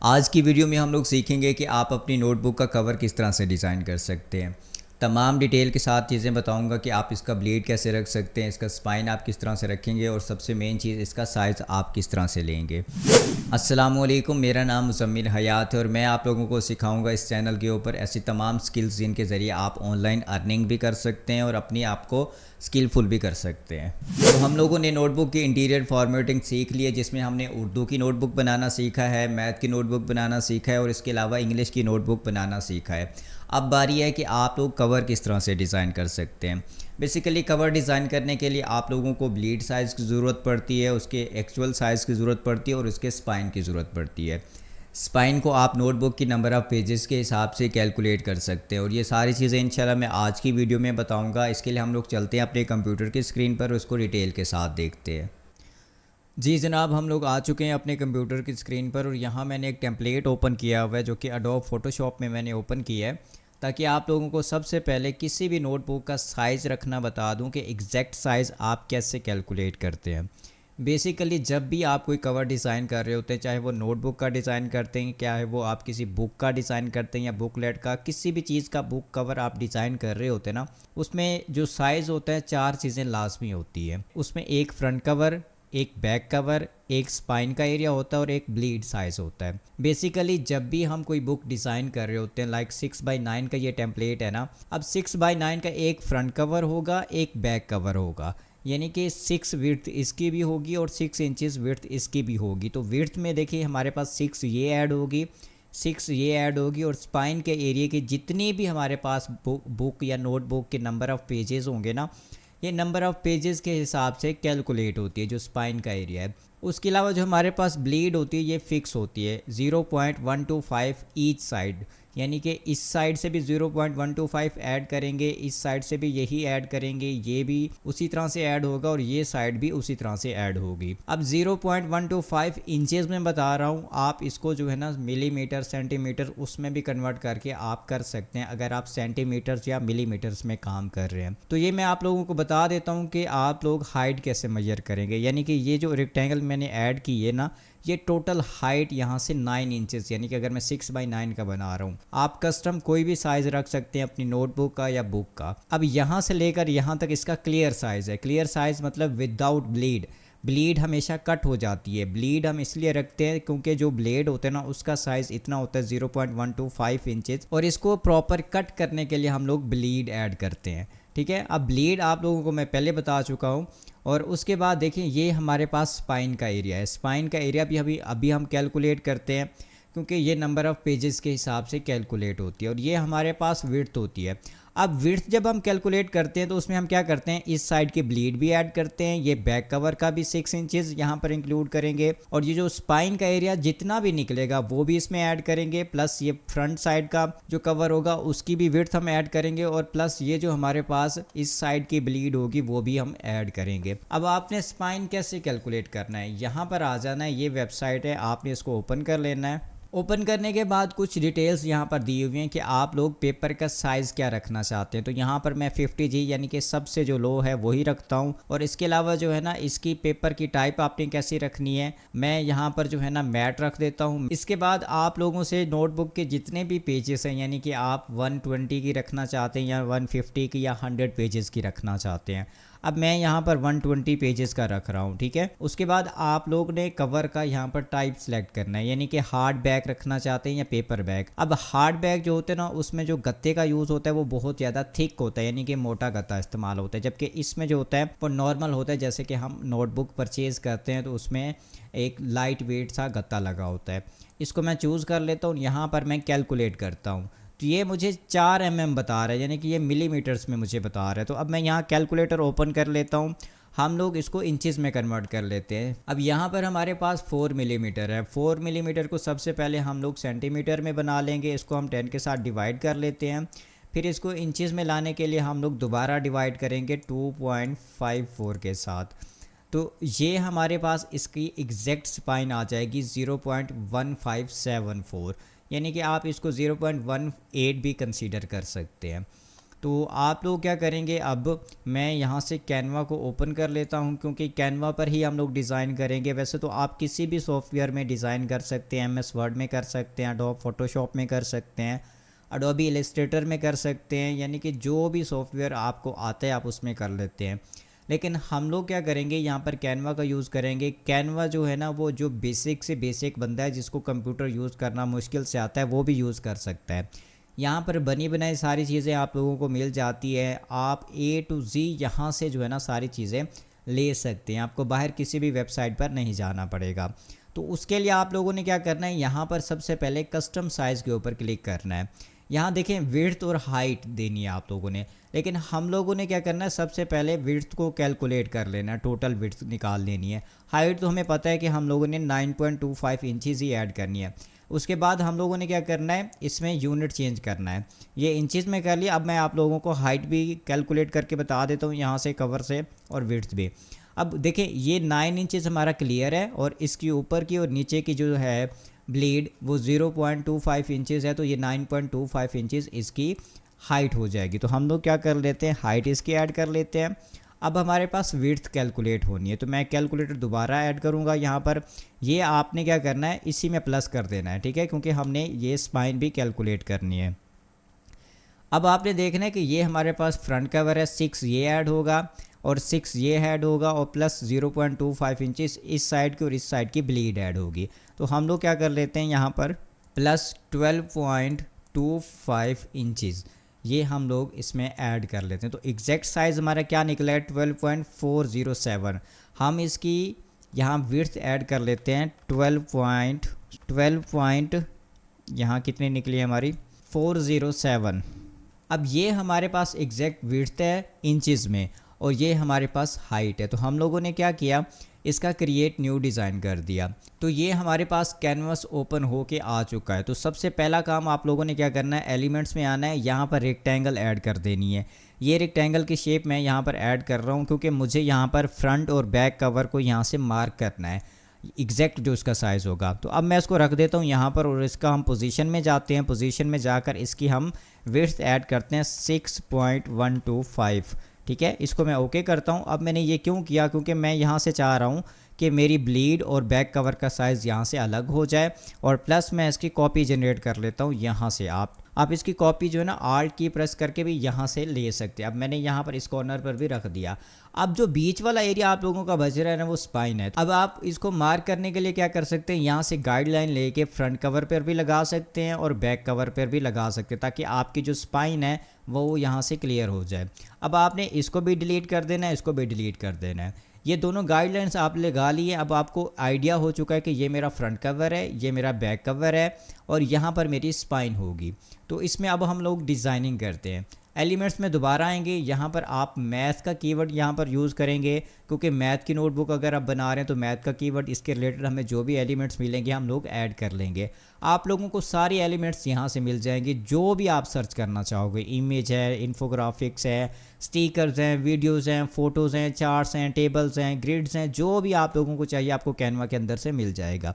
आज की वीडियो में हम लोग सीखेंगे कि आप अपनी नोटबुक का कवर किस तरह से डिज़ाइन कर सकते हैं। तमाम डिटेल के साथ चीज़ें बताऊंगा कि आप इसका ब्लेड कैसे रख सकते हैं, इसका स्पाइन आप किस तरह से रखेंगे और सबसे मेन चीज़ इसका साइज़ आप किस तरह से लेंगे। अस्सलामुअलैकुम, मेरा नाम मुज़म्मिल हयात है और मैं आप लोगों को सिखाऊंगा इस चैनल के ऊपर ऐसी तमाम स्किल्स जिनके ज़रिए आप ऑनलाइन अर्निंग भी कर सकते हैं और अपनी आप को स्किलफुल भी कर सकते हैं। तो हम लोगों ने नोटबुक की इंटीरियर फॉर्मेटिंग सीख ली है, जिसमें हमने उर्दू की नोटबुक बनाना सीखा है, मैथ की नोटबुक बनाना सीखा है और इसके अलावा इंग्लिश की नोटबुक बनाना सीखा है। अब बारी है कि आप लोग कवर किस तरह से डिज़ाइन कर सकते हैं। बेसिकली कवर डिज़ाइन करने के लिए आप लोगों को ब्लीड साइज़ की ज़रूरत पड़ती है, उसके एक्चुअल साइज़ की ज़रूरत पड़ती है और उसके स्पाइन की ज़रूरत पड़ती है। स्पाइन को आप नोटबुक की नंबर ऑफ़ पेजेस के हिसाब से कैलकुलेट कर सकते हैं और ये सारी चीज़ें इंशाल्लाह मैं आज की वीडियो में बताऊंगा। इसके लिए हम लोग चलते हैं अपने कंप्यूटर की स्क्रीन पर, उसको डिटेल के साथ देखते हैं। जी जनाब, हम लोग आ चुके हैं अपने कंप्यूटर की स्क्रीन पर और यहाँ मैंने एक टेम्पलेट ओपन किया हुआ है जो कि एडोब फोटोशॉप में मैंने ओपन किया है, ताकि आप लोगों को सबसे पहले किसी भी नोटबुक का साइज़ रखना बता दूं कि एग्जैक्ट साइज़ आप कैसे कैलकुलेट करते हैं। बेसिकली जब भी आप कोई कवर डिज़ाइन कर रहे होते हैं, चाहे वो नोटबुक का डिज़ाइन करते हैं, क्या है वो आप किसी बुक का डिज़ाइन करते हैं या बुकलेट का, किसी भी चीज़ का बुक कवर आप डिज़ाइन कर रहे होते हैं ना, उसमें जो साइज़ होता है 4 चीज़ें लाजमी होती है। उसमें एक फ्रंट कवर, एक बैक कवर, एक स्पाइन का एरिया होता है और एक ब्लीड साइज़ होता है। बेसिकली जब भी हम कोई बुक डिज़ाइन कर रहे होते हैं, लाइक 6x9 का ये टेम्पलेट है ना, अब 6x9 का एक फ्रंट कवर होगा, एक बैक कवर होगा, यानी कि 6 विड्थ इसकी भी होगी और 6 इंचज़ विड्थ इसकी भी होगी। तो विड्थ में देखिए हमारे पास 6 ये ऐड होगी, 6 ये ऐड होगी और स्पाइन के एरिया की जितनी भी हमारे पास बुक या नोटबुक के नंबर ऑफ़ पेजेस होंगे ना, ये नंबर ऑफ़ पेजेस के हिसाब से कैलकुलेट होती है जो स्पाइन का एरिया है। उसके अलावा जो हमारे पास ब्लीड होती है ये फ़िक्स होती है 0.125 ईच साइड, यानी कि इस साइड से भी 0.125 ऐड करेंगे, इस साइड से भी यही ऐड करेंगे, ये भी उसी तरह से ऐड होगा और ये साइड भी उसी तरह से ऐड होगी। अब 0.125 इंचेस में बता रहा हूँ, आप इसको जो है ना मिलीमीटर सेंटीमीटर उसमें भी कन्वर्ट करके आप कर सकते हैं अगर आप सेंटीमीटर्स या मिलीमीटर्स में काम कर रहे हैं। तो ये मैं आप लोगों को बता देता हूँ कि आप लोग हाइट कैसे मेजर करेंगे। यानी कि ये जो रेक्टेंगल मैंने ऐड की है ना, ये टोटल हाइट यहाँ से 9 इंचेस, यानी कि अगर मैं 6x9 का बना रहा हूँ, आप कस्टम कोई भी साइज़ रख सकते हैं अपनी नोटबुक का या बुक का। अब यहाँ से लेकर यहाँ तक इसका क्लियर साइज़ है। क्लियर साइज़ मतलब विदाउट ब्लीड। ब्लीड हमेशा कट हो जाती है। ब्लीड हम इसलिए रखते हैं क्योंकि जो ब्लेड होते हैं ना उसका साइज़ इतना होता है 0.125 इंचेस और इसको प्रॉपर कट करने के लिए हम लोग ब्लीड ऐड करते हैं। ठीक है, अब ब्लीड आप लोगों को मैं पहले बता चुका हूँ। और उसके बाद देखिए ये हमारे पास स्पाइन का एरिया है। स्पाइन का एरिया भी अभी हम कैलकुलेट करते हैं क्योंकि ये नंबर ऑफ़ पेजेस के हिसाब से कैलकुलेट होती है और ये हमारे पास विड्थ होती है। अब विड्थ जब हम कैलकुलेट करते हैं तो उसमें हम क्या करते हैं, इस साइड की ब्लीड भी ऐड करते हैं, ये बैक कवर का भी 6 इंचेस यहाँ पर इंक्लूड करेंगे और ये जो स्पाइन का एरिया जितना भी निकलेगा वो भी इसमें ऐड करेंगे, प्लस ये फ्रंट साइड का जो कवर होगा उसकी भी विड्थ हम ऐड करेंगे और प्लस ये जो हमारे पास इस साइड की ब्लीड होगी वो भी हम ऐड करेंगे। अब आपने स्पाइन कैसे कैलकुलेट करना है, यहाँ पर आ जाना है, ये वेबसाइट है, आपने इसको ओपन कर लेना है। ओपन करने के बाद कुछ डिटेल्स यहाँ पर दी हुई हैं कि आप लोग पेपर का साइज़ क्या रखना चाहते हैं। तो यहाँ पर मैं 50G यानी कि सबसे जो लो है वही रखता हूँ और इसके अलावा जो है ना इसकी पेपर की टाइप आपने कैसी रखनी है, मैं यहाँ पर जो है ना मैट रख देता हूँ। इसके बाद आप लोगों से नोटबुक के जितने भी पेजेस हैं, यानी कि आप 120 की रखना चाहते हैं या 150 की या 100 पेजेस की रखना चाहते हैं। अब मैं यहाँ पर 120 पेजेस का रख रहा हूँ। ठीक है, उसके बाद आप लोग ने कवर का यहाँ पर टाइप सेलेक्ट करना है, यानी कि हार्ड बैग रखना चाहते हैं या पेपर बैग। अब हार्ड बैग जो होते हैं ना उसमें जो गत्ते का यूज़ होता है वो बहुत ज़्यादा थिक होता है, यानी कि मोटा गत्ता इस्तेमाल होता है, जबकि इसमें जो होता है वो नॉर्मल होता है। जैसे कि हम नोटबुक परचेज़ करते हैं तो उसमें एक लाइट वेट सा गत्ता लगा होता है। इसको मैं चूज़ कर लेता हूँ, यहाँ पर मैं कैलकुलेट करता हूँ तो ये मुझे 4 mm बता रहा है, यानी कि ये मिलीमीटर्स में मुझे बता रहा है। तो अब मैं यहाँ कैलकुलेटर ओपन कर लेता हूँ, हम लोग इसको इंचेस में कन्वर्ट कर लेते हैं। अब यहाँ पर हमारे पास 4 मिलीमीटर है। 4 मिलीमीटर को सबसे पहले हम लोग सेंटीमीटर में बना लेंगे, इसको हम 10 के साथ डिवाइड कर लेते हैं। फिर इसको इंचेस में लाने के लिए हम लोग दोबारा डिवाइड करेंगे 2.54 के साथ। तो ये हमारे पास इसकी एग्जैक्ट स्पाइन आ जाएगी 0.1574, यानी कि आप इसको 0.18 भी कंसीडर कर सकते हैं। तो आप लोग क्या करेंगे, अब मैं यहाँ से कैनवा को ओपन कर लेता हूँ क्योंकि कैनवा पर ही हम लोग डिज़ाइन करेंगे। वैसे तो आप किसी भी सॉफ्टवेयर में डिज़ाइन कर सकते हैं, एमएस वर्ड में कर सकते हैं, एडोब फोटोशॉप में कर सकते हैं, एडोबी इलस्ट्रेटर में कर सकते हैं, यानी कि जो भी सॉफ्टवेयर आपको आता है आप उसमें कर लेते हैं। लेकिन हम लोग क्या करेंगे, यहाँ पर कैनवा का यूज़ करेंगे। कैनवा जो है ना, वो जो बेसिक से बेसिक बंदा है जिसको कंप्यूटर यूज़ करना मुश्किल से आता है वो भी यूज़ कर सकता है। यहाँ पर बनी बनाई सारी चीज़ें आप लोगों को मिल जाती है। आप A to Z यहाँ से जो है ना सारी चीज़ें ले सकते हैं, आपको बाहर किसी भी वेबसाइट पर नहीं जाना पड़ेगा। तो उसके लिए आप लोगों ने क्या करना है, यहाँ पर सबसे पहले कस्टम साइज़ के ऊपर क्लिक करना है। यहाँ देखें विड्थ और हाइट देनी है आप लोगों ने, लेकिन हम लोगों ने क्या करना है, सबसे पहले विड्थ को कैलकुलेट कर लेना है, टोटल विड्थ निकाल लेनी है। हाइट तो हमें पता है कि हम लोगों ने 9.25 इंचज़ ही ऐड करनी है। उसके बाद हम लोगों ने क्या करना है, इसमें यूनिट चेंज करना है। ये इंचज़ में कर लिया। अब मैं आप लोगों को हाइट भी कैलकुलेट करके बता देता हूँ यहाँ से कवर से, और विड्थ भी। अब देखें ये 9 इंचज़ हमारा क्लियर है, और इसके ऊपर की और नीचे की जो है ब्लेड वो 0.25 इंचज़ है, तो ये 9.25 इंचज़ इसकी हाइट हो जाएगी। तो हम लोग क्या कर लेते हैं, हाइट इसकी ऐड कर लेते हैं। अब हमारे पास विड्थ कैलकुलेट होनी है, तो मैं कैलकुलेटर दोबारा ऐड करूँगा यहाँ पर। ये आपने क्या करना है, इसी में प्लस कर देना है, ठीक है, क्योंकि हमने ये स्पाइन भी कैलकुलेट करनी है। अब आपने देखना है कि ये हमारे पास फ्रंट कवर है, 6 ये ऐड होगा और 6 ये ऐड होगा, और प्लस 0.25 इंचज़ इस साइड की और इस साइड की ब्लीड ऐड होगी। तो हम लोग क्या कर लेते हैं, यहाँ पर प्लस 12.25 इंचज़ ये हम लोग इसमें ऐड कर लेते हैं। तो एग्जैक्ट साइज़ हमारा क्या निकला है, 12.407। हम इसकी यहाँ विड्थ ऐड कर लेते हैं 12 यहाँ कितनी निकली है हमारी, 407। अब ये हमारे पास एग्जैक्ट विड्थ है इंचज़ में, और ये हमारे पास हाइट है। तो हम लोगों ने क्या किया, इसका क्रिएट न्यू डिज़ाइन कर दिया। तो ये हमारे पास कैनवस ओपन हो के आ चुका है। तो सबसे पहला काम आप लोगों ने क्या करना है, एलिमेंट्स में आना है, यहाँ पर रेक्टेंगल ऐड कर देनी है। ये रेक्टेंगल की शेप मैं यहाँ पर ऐड कर रहा हूँ क्योंकि मुझे यहाँ पर फ्रंट और बैक कवर को यहाँ से मार्क करना है एग्जैक्ट जो इसका साइज़ होगा। तो अब मैं इसको रख देता हूँ यहाँ पर, और इसका हम पोजीशन में जाते हैं। पोजीशन में जाकर इसकी हम विड्थ ऐड करते हैं 6.125, ठीक है। इसको मैं ओके करता हूँ। अब मैंने ये क्यों किया, क्योंकि मैं यहाँ से चाह रहा हूँ कि मेरी ब्लीड और बैक कवर का साइज़ यहाँ से अलग हो जाए, और प्लस मैं इसकी कॉपी जनरेट कर लेता हूँ यहाँ से। आप इसकी कॉपी जो है ना आल्ट की प्रेस करके भी यहाँ से ले सकते हैं। अब मैंने यहाँ पर इस कॉर्नर पर भी रख दिया। अब जो बीच वाला एरिया आप लोगों का बच रहा है ना, वो स्पाइन है। अब आप इसको मार्क करने के लिए क्या कर सकते हैं, यहाँ से गाइडलाइन लेके फ्रंट कवर पर भी लगा सकते हैं और बैक कवर पर भी लगा सकते हैं, ताकि आपकी जो स्पाइन है वो यहाँ से क्लियर हो जाए। अब आपने इसको भी डिलीट कर देना है, इसको भी डिलीट कर देना है। ये दोनों गाइडलाइंस आप लगा लिए। अब आपको आइडिया हो चुका है कि ये मेरा फ्रंट कवर है, ये मेरा बैक कवर है, और यहाँ पर मेरी स्पाइन होगी। तो इसमें अब हम लोग डिज़ाइनिंग करते हैं। एलिमेंट्स में दोबारा आएंगे, यहाँ पर आप मैथ का कीवर्ड यहाँ पर यूज़ करेंगे, क्योंकि मैथ की नोटबुक अगर आप बना रहे हैं तो मैथ का कीवर्ड, इसके रिलेटेड हमें जो भी एलिमेंट्स मिलेंगे हम लोग ऐड कर लेंगे। आप लोगों को सारी एलिमेंट्स यहाँ से मिल जाएंगे, जो भी आप सर्च करना चाहोगे। इमेज है, इन्फोग्राफिक्स है, स्टिकर्स हैं, वीडियोज़ हैं, फ़ोटोज़ हैं, चार्ट्स हैं, टेबल्स हैं, ग्रिड्स हैं, जो भी आप लोगों को चाहिए आपको कैनवा के अंदर से मिल जाएगा।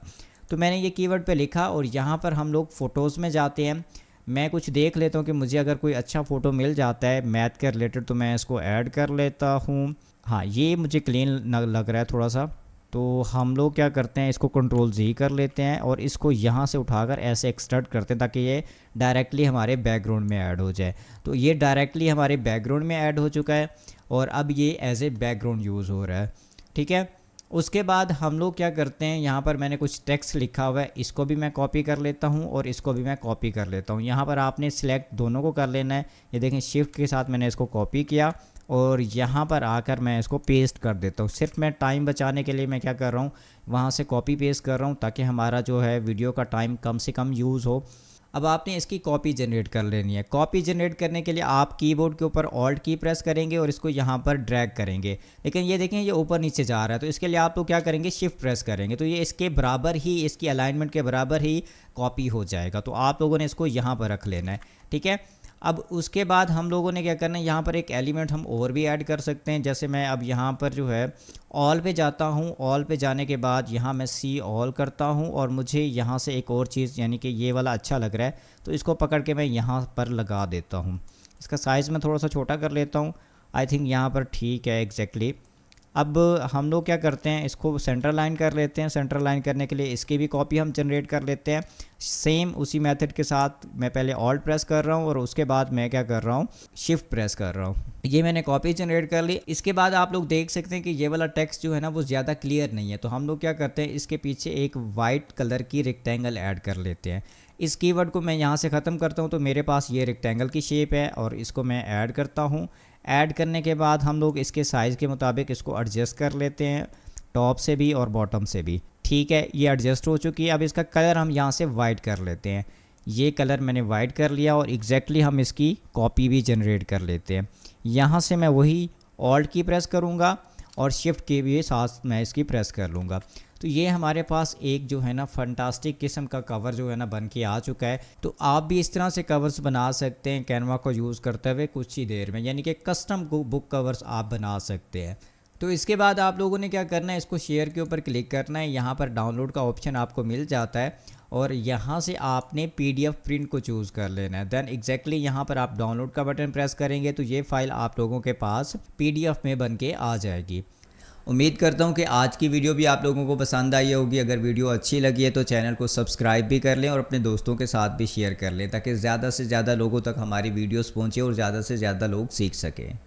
तो मैंने ये कीवर्ड पे लिखा, और यहाँ पर हम लोग फ़ोटोज़ में जाते हैं। मैं कुछ देख लेता हूँ कि मुझे अगर कोई अच्छा फ़ोटो मिल जाता है मैथ के रिलेटेड, तो मैं इसको ऐड कर लेता हूँ। हाँ, ये मुझे क्लीन लग रहा है थोड़ा सा। तो हम लोग क्या करते हैं, इसको Ctrl+Z कर लेते हैं और इसको यहाँ से उठाकर ऐसे एक्सट्रैक्ट करते हैं, ताकि ये डायरेक्टली हमारे बैकग्राउंड में ऐड हो जाए। तो ये डायरेक्टली हमारे बैकग्राउंड में ऐड हो चुका है, और अब ये एज ए बैकग्राउंड यूज़ हो रहा है, ठीक है। उसके बाद हम लोग क्या करते हैं, यहाँ पर मैंने कुछ टेक्स्ट लिखा हुआ है, इसको भी मैं कॉपी कर लेता हूँ और इसको भी मैं कॉपी कर लेता हूँ। यहाँ पर आपने सिलेक्ट दोनों को कर लेना है। ये देखें, शिफ्ट के साथ मैंने इसको कॉपी किया, और यहाँ पर आकर मैं इसको पेस्ट कर देता हूँ। सिर्फ मैं टाइम बचाने के लिए मैं क्या कर रहा हूँ, वहाँ से कॉपी पेस्ट कर रहा हूँ, ताकि हमारा जो है वीडियो का टाइम कम से कम यूज़ हो। अब आपने इसकी कॉपी जनरेट कर लेनी है। कॉपी जनरेट करने के लिए आप कीबोर्ड के ऊपर ऑल्ट की प्रेस करेंगे और इसको यहाँ पर ड्रैग करेंगे, लेकिन ये देखें ये ऊपर नीचे जा रहा है। तो इसके लिए आप लोग क्या करेंगे, शिफ्ट प्रेस करेंगे, तो ये इसके बराबर ही, इसकी अलाइनमेंट के बराबर ही कॉपी हो जाएगा। तो आप लोगों ने इसको यहाँ पर रख लेना है, ठीक है। अब उसके बाद हम लोगों ने क्या करना है, यहाँ पर एक एलिमेंट हम और भी ऐड कर सकते हैं। जैसे मैं अब यहाँ पर जो है ऑल पे जाता हूँ, ऑल पे जाने के बाद यहाँ मैं सी ऑल करता हूँ, और मुझे यहाँ से एक और चीज़, यानी कि ये वाला अच्छा लग रहा है, तो इसको पकड़ के मैं यहाँ पर लगा देता हूँ। इसका साइज़ मैं थोड़ा सा छोटा कर लेता हूँ। आई थिंक यहाँ पर ठीक है एग्जैक्टली। अब हम लोग क्या करते हैं, इसको सेंटर लाइन कर लेते हैं। सेंटर लाइन करने के लिए इसकी भी कॉपी हम जनरेट कर लेते हैं सेम उसी मेथड के साथ। मैं पहले ऑल्ट प्रेस कर रहा हूँ और उसके बाद मैं क्या कर रहा हूँ, शिफ्ट प्रेस कर रहा हूँ। ये मैंने कॉपी जनरेट कर ली। इसके बाद आप लोग देख सकते हैं कि ये वाला टेक्स्ट जो है ना वो ज़्यादा क्लियर नहीं है, तो हम लोग क्या करते हैं, इसके पीछे एक वाइट कलर की रेक्टेंगल ऐड कर लेते हैं। इस कीवर्ड को मैं यहाँ से ख़त्म करता हूँ, तो मेरे पास ये रेक्टेंगल की शेप है और इसको मैं ऐड करता हूँ। ऐड करने के बाद हम लोग इसके साइज़ के मुताबिक इसको एडजस्ट कर लेते हैं, टॉप से भी और बॉटम से भी। ठीक है, ये एडजस्ट हो चुकी है। अब इसका कलर हम यहाँ से वाइट कर लेते हैं। ये कलर मैंने वाइट कर लिया और एग्जैक्टली हम इसकी कॉपी भी जनरेट कर लेते हैं। यहाँ से मैं वही ऑल्ट की प्रेस करूँगा और शिफ्ट की भी साथ मैं इसकी प्रेस कर लूँगा। तो ये हमारे पास एक जो है ना फंटास्टिक किस्म का कवर जो है ना बन के आ चुका है। तो आप भी इस तरह से कवर्स बना सकते हैं कैनवा को यूज़ करते हुए कुछ ही देर में, यानी कि कस्टम बुक कवर्स आप बना सकते हैं। तो इसके बाद आप लोगों ने क्या करना है, इसको शेयर के ऊपर क्लिक करना है। यहाँ पर डाउनलोड का ऑप्शन आपको मिल जाता है और यहाँ से आपने PDF प्रिंट को चूज़ कर लेना है। देन एग्जैक्टली यहाँ पर आप डाउनलोड का बटन प्रेस करेंगे तो ये फ़ाइल आप लोगों के पास PDF में बन के आ जाएगी। उम्मीद करता हूँ कि आज की वीडियो भी आप लोगों को पसंद आई होगी। अगर वीडियो अच्छी लगी है तो चैनल को सब्सक्राइब भी कर लें और अपने दोस्तों के साथ भी शेयर कर लें, ताकि ज़्यादा से ज़्यादा लोगों तक हमारी वीडियोस पहुँचे और ज़्यादा से ज़्यादा लोग सीख सकें।